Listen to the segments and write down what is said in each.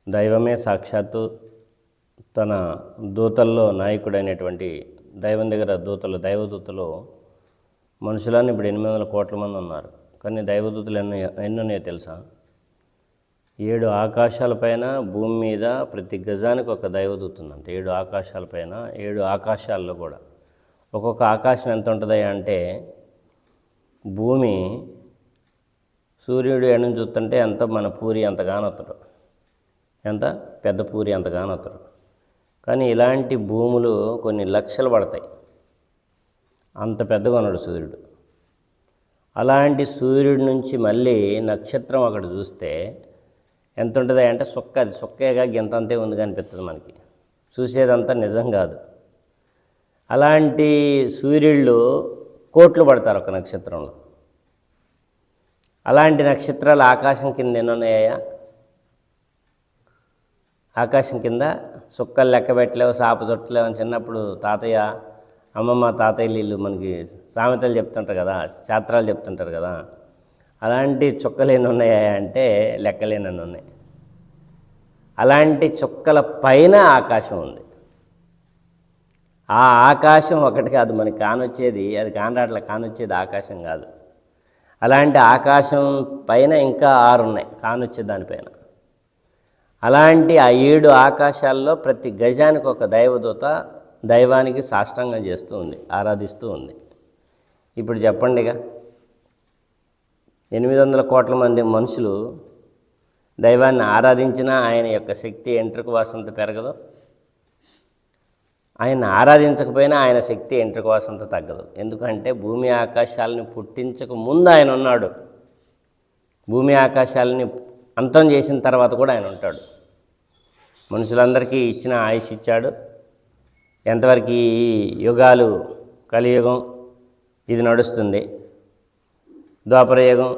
దైవమే సాక్షాత్తు తన దూతల్లో నాయకుడైనటువంటి దైవం దగ్గర దైవదూతలు మనుషులని ఇప్పుడు 800 కోట్ల మంది ఉన్నారు. కానీ దైవదూతలు ఎన్నున్నాయో తెలుసా? 7 ఆకాశాలపైన భూమి మీద ప్రతి గజానికి ఒక దైవదూత ఉందంట. 7 ఆకాశాలపైన 7 ఆకాశాల్లో కూడా ఒక్కొక్క ఆకాశం ఎంత ఉంటుంది అంటే భూమి సూర్యుడు ఎడని చూస్తుంటే ఎంత మన పూరి అంత కానొత్తడు, ఎంత పెద్ద పూరి అంత కానొత్తడు. కానీ ఇలాంటి భూములు కొన్ని లక్షలు పడతాయి, అంత పెద్దగా ఉన్నాడు సూర్యుడు. అలాంటి సూర్యుడి నుంచి మళ్ళీ నక్షత్రం అక్కడ చూస్తే ఎంత ఉంటుంది అంటే అది సుక్కేగా గింతంతే ఉంది కనిపిస్తుంది మనకి, చూసేదంతా నిజం కాదు. అలాంటి సూర్యుళ్ళు కోట్లు పడతారు ఒక నక్షత్రంలో. అలాంటి నక్షత్రాలు ఆకాశం కింద ఎన్ని ఉన్నాయా? ఆకాశం కింద సుక్కలు లెక్క పెట్టలేవు, సాప చుట్టలేవు అని చిన్నప్పుడు అమ్మమ్మ తాతయ్యలు వీళ్ళు మనకి సామెతలు చెప్తుంటారు కదా, శాస్త్రాలు చెప్తుంటారు కదా. అలాంటి చుక్కలు ఎన్ని ఉన్నాయా అంటే లెక్కలేనన్ని ఉన్నాయి. అలాంటి చుక్కల పైన ఆకాశం ఉంది. ఆ ఆకాశం ఒకటి కాదు మనకి కానొచ్చేది, అది కానొచ్చేది ఆకాశం కాదు. అలాంటి ఆకాశం పైన ఇంకా 6 ఉన్నాయి కానొచ్చే దానిపైన. అలాంటి ఆ 7 ఆకాశాల్లో ప్రతి గజానికి ఒక దైవదూత దైవానికి సాష్టాంగం చేస్తూ ఉంది, ఆరాధిస్తూ ఉంది. ఇప్పుడు చెప్పండిగా, 800 కోట్ల మంది మనుషులు దైవాన్ని ఆరాధించినా ఆయన యొక్క శక్తి ఎంట్రుకు వాసంత పెరగదు, ఆయన ఆరాధించకపోయినా ఆయన శక్తి ఎంట్రుకు వాసంత తగ్గదు. ఎందుకంటే భూమి ఆకాశాలని పుట్టించక ముందు ఆయన ఉన్నాడు, భూమి ఆకాశాలని అంతం చేసిన తర్వాత కూడా ఆయన ఉంటాడు. మనుషులందరికీ ఇచ్చిన ఆయుష్ ఇచ్చాడు. ఎంతవరకు ఈ యుగాలు, కలియుగం ఇది నడుస్తుంది, ద్వాపరయుగం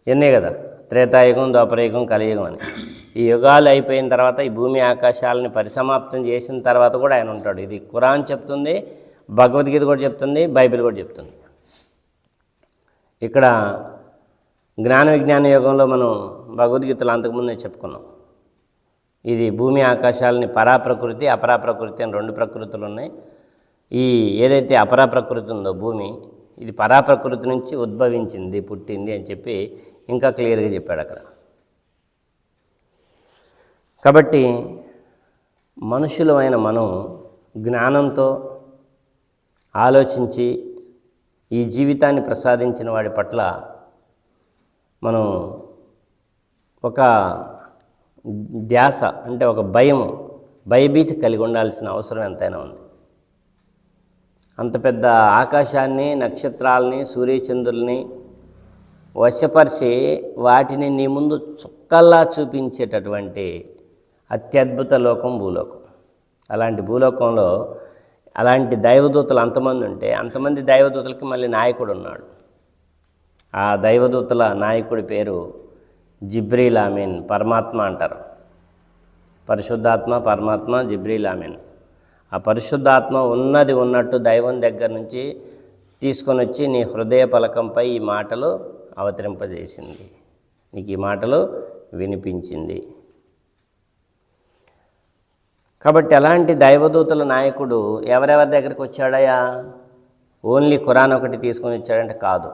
ఇవన్నీ కదా, త్రేతాయుగం, ద్వాపరయుగం, కలియుగం అని. ఈ యుగాలు అయిపోయిన తర్వాత ఈ భూమి ఆకాశాలని పరిసమాప్తం చేసిన తర్వాత కూడా ఆయన ఉంటాడు. ఇది ఖురాన్ చెప్తుంది, భగవద్గీత కూడా చెప్తుంది, బైబిల్ కూడా చెప్తుంది. ఇక్కడ జ్ఞాన విజ్ఞాన యుగంలో మనం భగవద్గీతలు అంతకుముందే చెప్పుకున్నాం. ఇది భూమి ఆకాశాలని పరాప్రకృతి, అపరాప్రకృతి అని 2 ప్రకృతులు ఉన్నాయి. ఈ ఏదైతే అపరాప్రకృతి ఉందో భూమి, ఇది పరాప్రకృతి నుంచి ఉద్భవించింది, పుట్టింది అని చెప్పి ఇంకా క్లియర్గా చెప్పాడు అక్కడ. కాబట్టి మనుషులమైన మనం జ్ఞానంతో ఆలోచించి ఈ జీవితాన్ని ప్రసాదించిన వాడి పట్ల మనం ఒక ధ్యాస అంటే ఒక భయభీతి కలిగి ఉండాల్సిన అవసరం ఎంతైనా ఉంది. అంత పెద్ద ఆకాశాన్ని, నక్షత్రాలని, సూర్యచంద్రుల్ని వశపరిచి వాటిని నీ ముందు చుక్కల్లా చూపించేటటువంటి అత్యద్భుత లోకం భూలోకం. అలాంటి భూలోకంలో అలాంటి దైవదూతలు అంతమంది ఉంటే అంతమంది దైవదూతలకి మళ్ళీ నాయకుడు ఉన్నాడు. ఆ దైవదూతల నాయకుడి పేరు జిబ్రీల్ అమీన్, పరమాత్మ అంటారు. పరిశుద్ధాత్మ, పరమాత్మ, జిబ్రీల్ అమీన్. ఆ పరిశుద్ధాత్మ ఉన్నది ఉన్నట్టు దైవం దగ్గర నుంచి తీసుకొని వచ్చి నీ హృదయ పలకంపై ఈ మాటలు అవతరింపజేసింది, నీకు ఈ మాటలు వినిపించింది. కాబట్టి అలాంటి దైవదూతల నాయకుడు ఎవరెవరి దగ్గరికి వచ్చాడయా? ఓన్లీ ఖురాన్ ఒకటి తీసుకొని వచ్చాడంటే కాదు,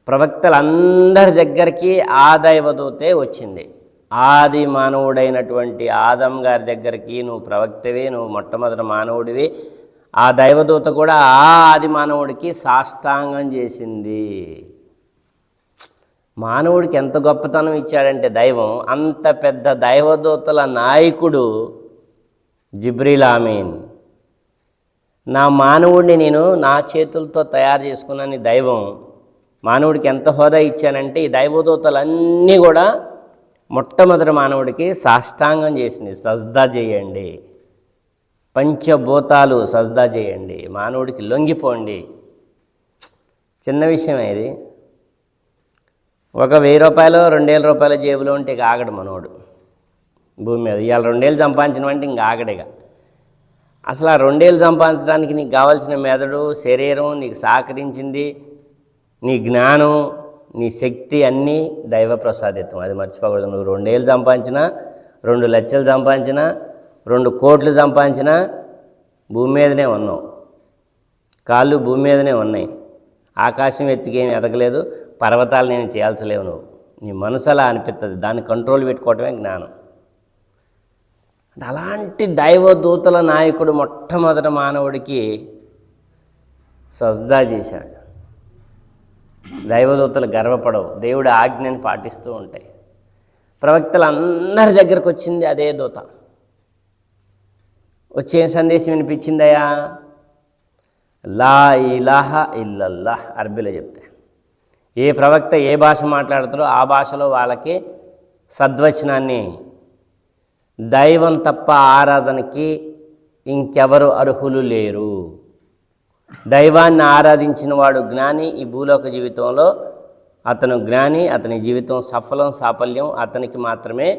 ప్రవక్తలందరి దగ్గరికి ఆ దైవదూతే వచ్చింది. ఆది మానవుడైనటువంటి ఆదం గారి దగ్గరికి నువ్వు ప్రవక్తవే, నువ్వు మొట్టమొదటి మానవుడివి. ఆ దైవదూత కూడా ఆ ఆది మానవుడికి సాష్టాంగం చేసింది. మానవుడికి ఎంత గొప్పతనం ఇచ్చాడంటే దైవం, అంత పెద్ద దైవదూతల నాయకుడు జిబ్రీల్ అమీన్. నా మానవుడిని నేను నా చేతులతో తయారు చేసుకున్నాను. దైవం మానవుడికి ఎంత హోదా ఇచ్చానంటే ఈ దైవదూతలన్నీ కూడా మొట్టమొదటి మానవుడికి సాష్టాంగం చేసింది. సజ్దా చేయండి, పంచభూతాలు సజ్దా చేయండి, మానవుడికి లొంగిపోండి. చిన్న విషయమే ఇది. ఒక 1000 రూపాయలు 2000 రూపాయల జేబులో ఉంటే ఇక ఆగడు మనోడు భూమి మీద. ఇవాళ 2000 సంపాదించినవంటే ఇంక ఆగడిగా. అసలు ఆ 2000 సంపాదించడానికి నీకు కావాల్సిన మెదడు, శరీరం నీకు సహకరించింది, నీ జ్ఞానం, నీ శక్తి అన్నీ దైవ ప్రసాదితం, అది మర్చిపోకూడదు. నువ్వు 2 ఏళ్ళు సంపాదించినా, 2 లక్షలు సంపాదించినా, 2 కోట్లు సంపాదించినా భూమి మీదనే ఉన్నావు. కాళ్ళు భూమి మీదనే ఉన్నాయి. ఆకాశం ఎత్తికేమి ఎదగలేదు, పర్వతాలు నేను చేయాల్సలేవు. నువ్వు నీ మనసు అలా అనిపిస్తుంది, దాన్ని కంట్రోల్ పెట్టుకోవటమే జ్ఞానం. అంటే అలాంటి దైవదూతల నాయకుడు మొట్టమొదట మానవుడికి సజ్దా చేశాడు. దైవదూతలు గర్వపడవు, దేవుడి ఆజ్ఞని పాటిస్తూ ఉంటాయి. ప్రవక్తలు అందరి దగ్గరకు వచ్చింది అదే దూత. వచ్చే సందేశం వినిపించిందయా, లా ఇలాహా ఇల్లల్లాహ్ అరబీలో చెప్తే. ఏ ప్రవక్త ఏ భాష మాట్లాడుతారో ఆ భాషలో వాళ్ళకి సద్వచనాన్ని, దైవం తప్ప ఆరాధనకి ఇంకెవరు అర్హులు లేరు, దైవాన్ని ఆరాధించిన వాడు జ్ఞాని, ఈ భూలోక జీవితంలో అతను జ్ఞాని, అతని జీవితం సఫలం సాఫల్యం, అతనికి మాత్రమే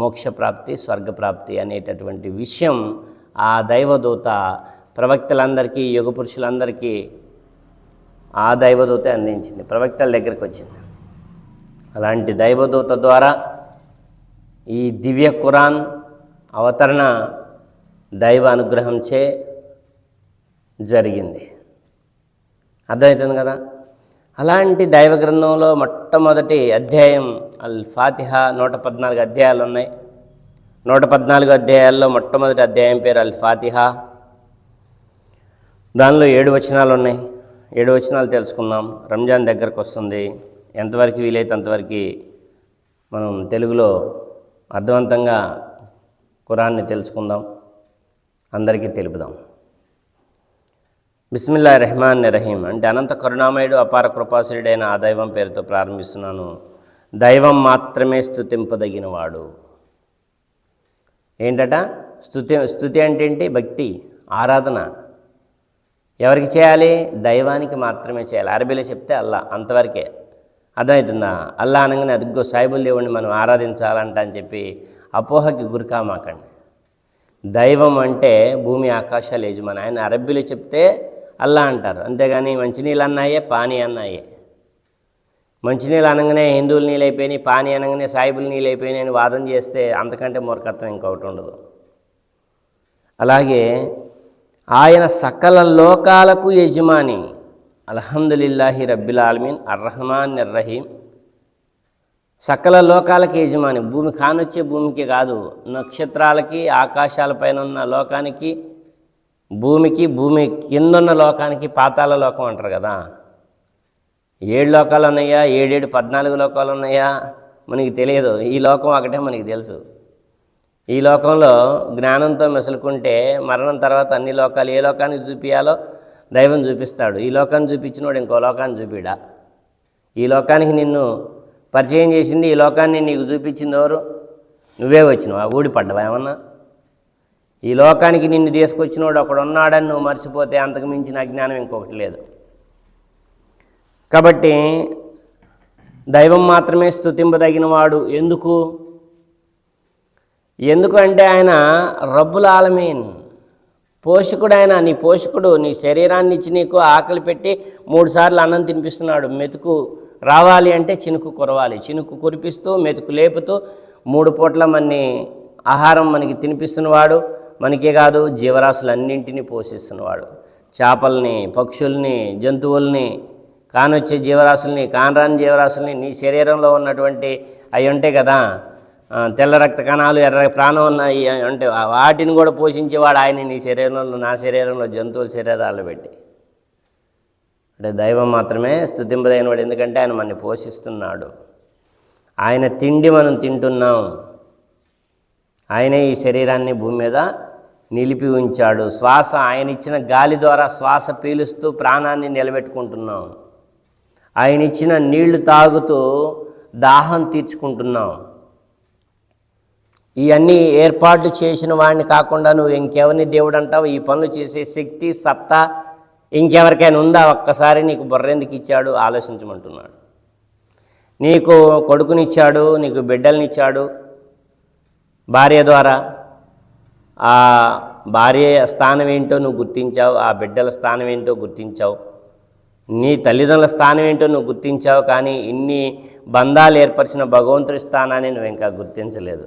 మోక్షప్రాప్తి స్వర్గప్రాప్తి అనేటటువంటి విషయం ఆ దైవదూత ప్రవక్తలందరికీ, యుగ పురుషులందరికీ ఆ దైవదూత అందించింది, ప్రవక్తల దగ్గరికి వచ్చింది. అలాంటి దైవదూత ద్వారా ఈ దివ్య ఖురాన్ అవతరణ దైవ అనుగ్రహంచే జరిగింది. అర్థమవుతుంది కదా. అలాంటి దైవ గ్రంథంలో మొట్టమొదటి అధ్యాయం అల్ ఫాతిహా. 114 అధ్యాయాలు ఉన్నాయి. 114 అధ్యాయాల్లో మొట్టమొదటి అధ్యాయం పేరు అల్ ఫాతిహా. దానిలో 7 వచనాలు ఉన్నాయి. 7 వచనాలు తెలుసుకుందాం. రంజాన్ దగ్గరకు వస్తుంది, ఎంతవరకు వీలైతే అంతవరకు మనం తెలుగులో అర్థవంతంగా ఖురాన్ని తెలుసుకుందాం, అందరికీ తెలుపుదాం. బిస్మిల్లాహి రహమాన్ రహీం అంటే అనంత కరుణామయుడు అపార కృపాసురుడైన ఆ దైవం పేరుతో ప్రారంభిస్తున్నాను. దైవం మాత్రమే స్తుతింపదగినవాడు. ఏంటట స్తుతి అంటే ఏంటి? భక్తి, ఆరాధన. ఎవరికి చేయాలి? దైవానికి మాత్రమే చేయాలి. అరబీలో చెప్తే అల్లా, అంతవరకే. అర్థమవుతుందా? అల్లా అనగానే అదిగో సాయిబుల్ దేవుడిని మనం ఆరాధించాలంట అని చెప్పి అపోహకి గురికామాకండి. దైవం అంటే భూమి ఆకాశాలు యజమాని. ఆయన అరబ్బీలో చెప్తే అల్లా అంటారు, అంతేగాని మంచినీళ్ళు అన్నాయే పానీ అన్నాయే. మంచినీళ్ళు అనగానే హిందువులు నీళ్ళు అయిపోయినాయి, పానీ అనగానే సాయిబుల్ నీళ్ళు అయిపోయినాయి అని వాదన చేస్తే అంతకంటే మూర్ఖత్వం ఇంకొకటి ఉండదు. అలాగే ఆయన సకల లోకాలకు యజమాని. అల్హమ్దులిల్లాహి రబ్బిల్ ఆలమీన్ అర్రహమాన్ రహీం. సకల లోకాలకి యజమాని. భూమి కానొచ్చే భూమికి కాదు, నక్షత్రాలకి, ఆకాశాలపైన ఉన్న లోకానికి, భూమికి, భూమి కిందున్న లోకానికి, పాతాళ లోకం అంటారు కదా. 7 లోకాలు ఉన్నాయా, 7 14 లోకాలు ఉన్నాయా మనకి తెలియదు. ఈ లోకం ఒకటే మనకి తెలుసు. ఈ లోకంలో జ్ఞానంతో మెసులుకుంటే మరణం తర్వాత అన్ని లోకాలు, ఏ లోకానికి చూపించాలో దైవం చూపిస్తాడు. ఈ లోకాన్ని చూపించినోడు ఇంకో లోకాన్ని చూపిడా. ఈ లోకానికి నిన్ను పరిచయం చేసింది, ఈ లోకాన్ని నీకు చూపించింది ఎవరు? నువ్వే వచ్చినావా? ఊడిపడ్డావా ఏమన్నా? ఈ లోకానికి నిన్ను తీసుకొచ్చినోడు ఒకడు ఉన్నాడని నువ్వు మర్చిపోతే అంతకు మించిన అజ్ఞానం ఇంకొకటి లేదు. కాబట్టి దైవం మాత్రమే స్తుతింపదగిన వాడు. ఎందుకు అంటే ఆయన రబ్బుల్ ఆలమీన్, పోషకుడు. ఆయన నీ పోషకుడు. నీ శరీరాన్ని ఇచ్చి నీకు ఆకలి పెట్టి 3 సార్లు అన్నం తినిపిస్తున్నాడు. మెతుకు రావాలి అంటే చినుకు కురవాలి. చినుకు కురిపిస్తూ మెతుకు లేపుతూ 3 పూట్ల మనని ఆహారం మనకి తినిపిస్తున్నవాడు. మనకే కాదు, జీవరాశులన్నింటినీ పోషిస్తున్నవాడు. చేపల్ని, పక్షుల్ని, జంతువుల్ని, కానొచ్చే జీవరాశుల్ని, కానరాని జీవరాశుల్ని, నీ శరీరంలో ఉన్నటువంటి అవి ఉంటాయి కదా, తెల్ల రక్త కణాలు, ఎర్ర ప్రాణం ఉన్నాయి అంటే వాటిని కూడా పోషించేవాడు ఆయన. నీ శరీరంలో, నా శరీరంలో, జంతువుల శరీరాలు పెట్టి. అంటే దైవం మాత్రమే స్తుతింపదగినవాడు. ఎందుకంటే ఆయన మనని పోషిస్తున్నాడు. ఆయన తిండి మనం తింటున్నాం. ఆయనే ఈ శరీరాన్ని భూమి మీద నిలిపి ఉంచాడు. శ్వాస ఆయన ఇచ్చిన గాలి ద్వారా శ్వాస పీలుస్తూ ప్రాణాన్ని నిలబెట్టుకుంటున్నాం. ఆయన ఇచ్చిన నీళ్లు తాగుతూ దాహం తీర్చుకుంటున్నాం. ఇవన్నీ ఏర్పాటు చేసిన వాడిని కాకుండా నువ్వు ఇంకెవరిని దేవుడు అంటావు? ఈ పనులు చేసే శక్తి, సత్తా ఇంకెవరికైనా ఉందా? ఒక్కసారి నీకు బుర్రెందుకు ఇచ్చాడు ఆలోచించమంటున్నాడు. నీకు కొడుకునిచ్చాడు, నీకు బిడ్డలనిచ్చాడు భార్య ద్వారా. ఆ భార్య స్థానం ఏంటో నువ్వు గుర్తించావు, ఆ బిడ్డల స్థానం ఏంటో గుర్తించావు. నీ తల్లిదండ్రుల స్థానం ఏంటో నువ్వు గుర్తించావు, కానీ ఇన్ని బంధాలు ఏర్పరిచిన భగవంతుడి స్థానాన్ని నువ్వు ఇంకా గుర్తించలేదు.